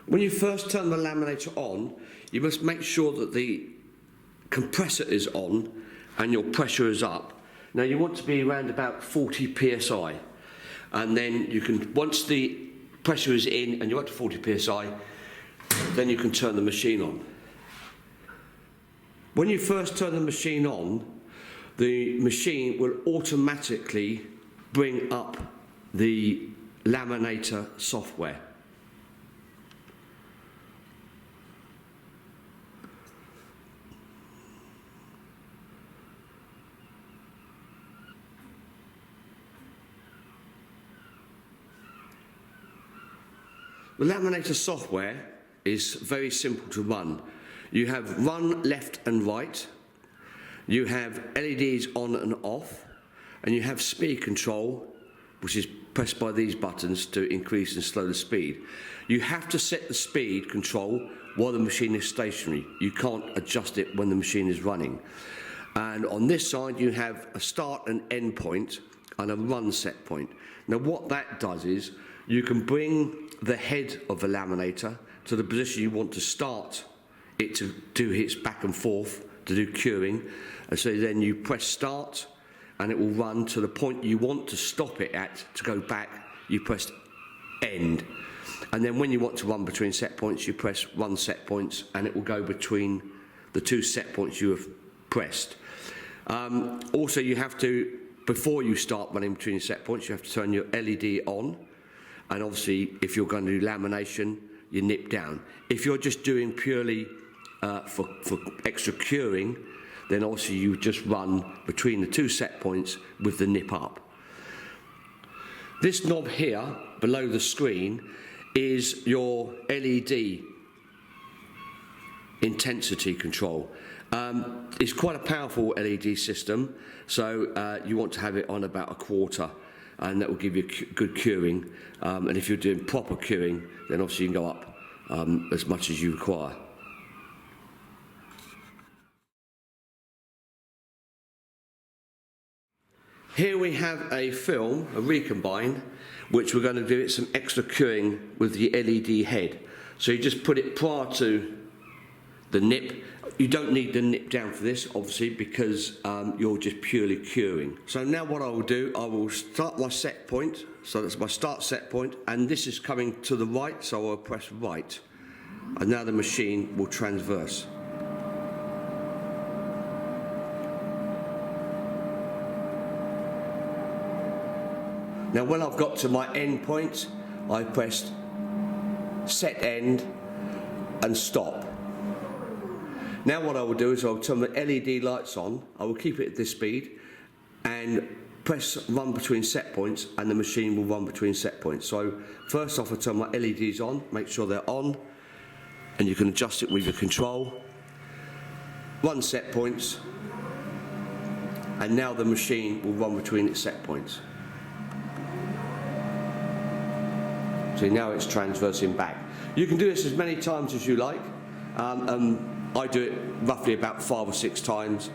When you first turn the laminator on, you must make sure that the compressor is on and your pressure is up. Now you want to be around about 40 psi, and then you can, once the pressure is in and you're up to 40 psi, then you can turn the machine on. When you first turn the machine on, the machine will automatically bring up the laminator software. The laminator software is very simple to run. You have run left and right, you have LEDs on and off, and you have speed control, which is pressed by these buttons to increase and slow the speed. You have to set the speed control while the machine is stationary. You can't adjust it when the machine is running. And on this side you have a start and end point and a run set point. Now what that does is you can bring the head of the laminator to the position you want to start it to do its back and forth to do curing, and so then you press start and it will run to the point you want to stop it at. To go back, you press end, and then when you want to run between set points, you press run set points, and it will go between the two set points you have pressed. Also, you have to, before you start running between set points, you have to turn your LED on, and obviously if you're going to do lamination, you nip down. If you're just doing purely for extra curing, then obviously you just run between the two set points with the nip up. This knob here below the screen is your LED intensity control. It's quite a powerful LED system, so you want to have it on about a quarter, and that will give you good curing. And if you're doing proper curing, then obviously you can go up as much as you require. Here we have a film, a recombine, which we're going to do some extra curing with the LED head. So you just put it prior to the nip. You don't need the nip down for this, obviously, because you're just purely curing. So now what I will do, I will start my set point. So that's my start set point, and this is coming to the right, so I'll press right. And now the machine will transverse. Now when I've got to my end point, I press set end and stop. Now what I will do is I'll turn the LED lights on. I will keep it at this speed and press run between set points, and the machine will run between set points. So first off, I turn my LEDs on, make sure they're on, and you can adjust it with your control. Run set points, and now the machine will run between its set points. See, now it's transversing back. You can do this as many times as you like. I do it roughly about 5 or 6 times,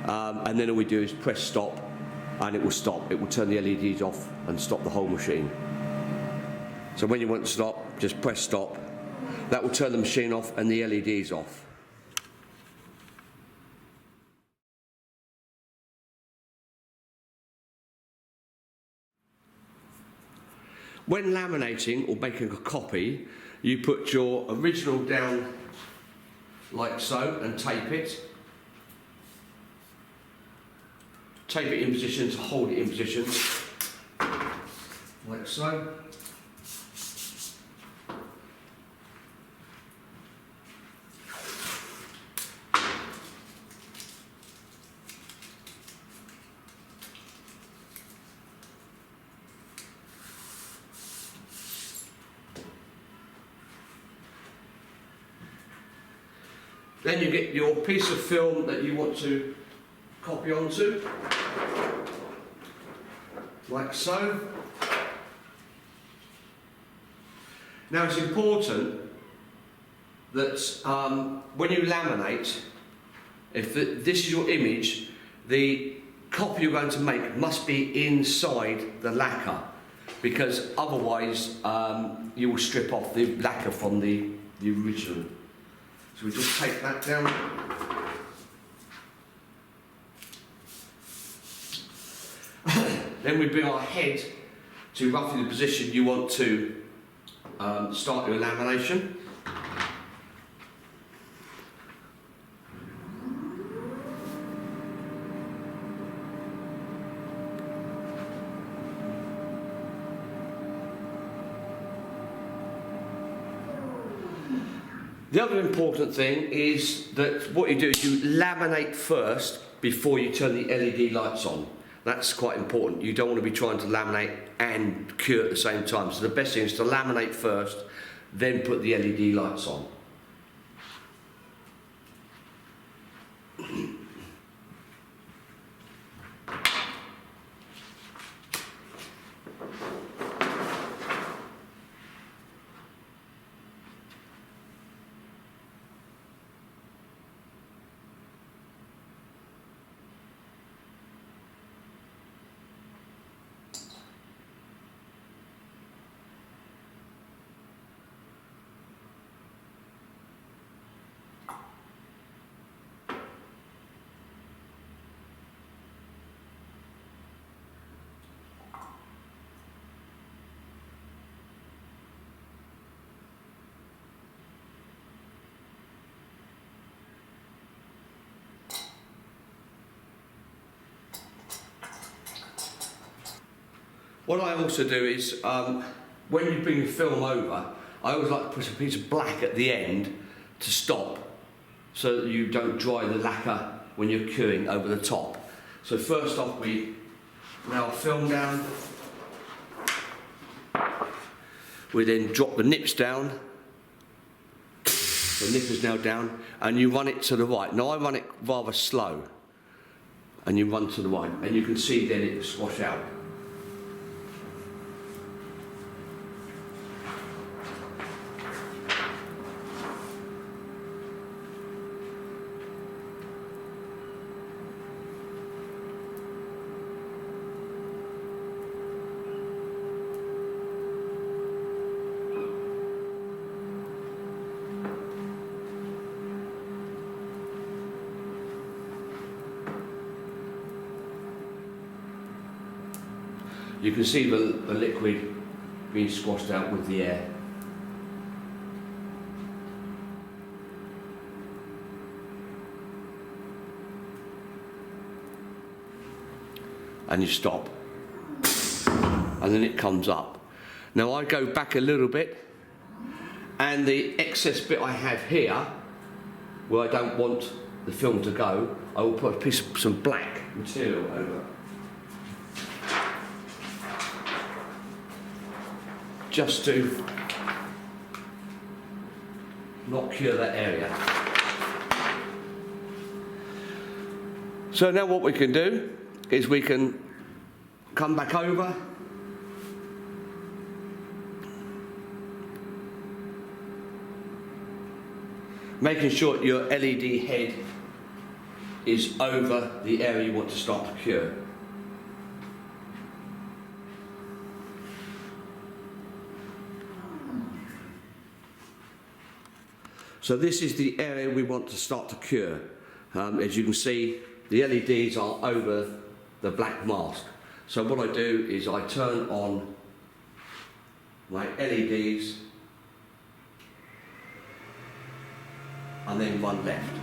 and then all we do is press stop, and it will stop. It will turn the LEDs off and stop the whole machine. So when you want to stop, just press stop. That will turn the machine off and the LEDs off. When laminating or making a copy, you put your original down like so and tape it. Tape it in position to hold it in position, like so. Then you get your piece of film that you want to copy onto, like so. Now it's important that when you laminate, if this is your image, the copy you're going to make must be inside the lacquer. because otherwise you will strip off the lacquer from the original. So we just take that down. Then we bring our head to roughly the position you want to start your lamination. The other important thing is that what you do is you laminate first before you turn the LED lights on. That's quite important. You don't want to be trying to laminate and cure at the same time. So the best thing is to laminate first, then put the LED lights on. What I also do is, when you bring the film over, I always like to put a piece of black at the end to stop, so that you don't dry the lacquer when you're curing over the top. So first off, we lay our film down. We then drop the nips down. The nip is now down, and you run it to the right. Now I run it rather slow, and you run to the right, and you can see then it will squash out. You can see the liquid being squashed out with the air. And you stop. And then it comes up. Now I go back a little bit, and the excess bit I have here, where I don't want the film to go, I will put a piece of some black material over. Just to not cure that area. So now what we can do is we can come back over, making sure your LED head is over the area you want to start to cure. So this is the area we want to start to cure. As you can see, the LEDs are over the black mask. So what I do is I turn on my LEDs and then run left.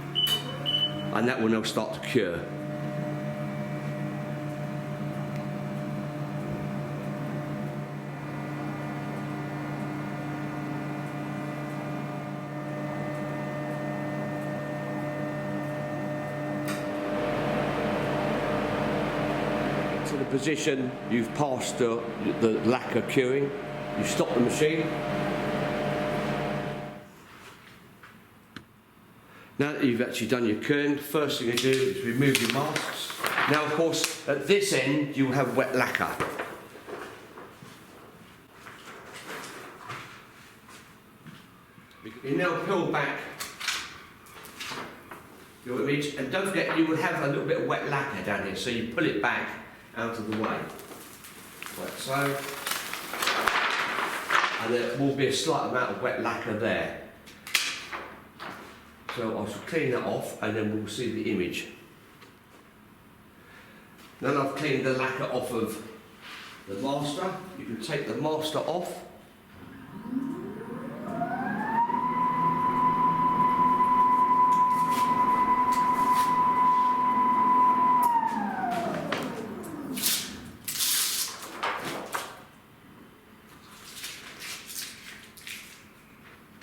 And that will now start to cure. To the position you've passed the lacquer curing, you stop the machine. Now that you've actually done your curing, the first thing you do is remove your masks. Now of course at this end you will have wet lacquer. You now peel back your image, and don't forget you will have a little bit of wet lacquer down here, so you pull it back out of the way, like so. and there will be a slight amount of wet lacquer there. So I shall clean that off and then we'll see the image. Then I've cleaned the lacquer off of the master. You can take the master off.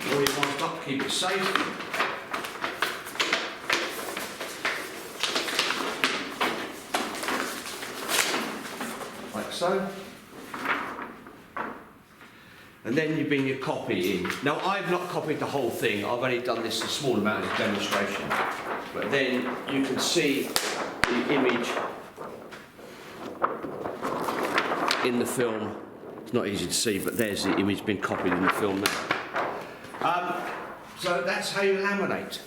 All your mask up, keep it safe. Like so. And then you bring your copy in. Now I've not copied the whole thing, I've only done this a small amount as a demonstration. But then you can see the image in the film. It's not easy to see, but there's the image being copied in the film now. So that's how you laminate.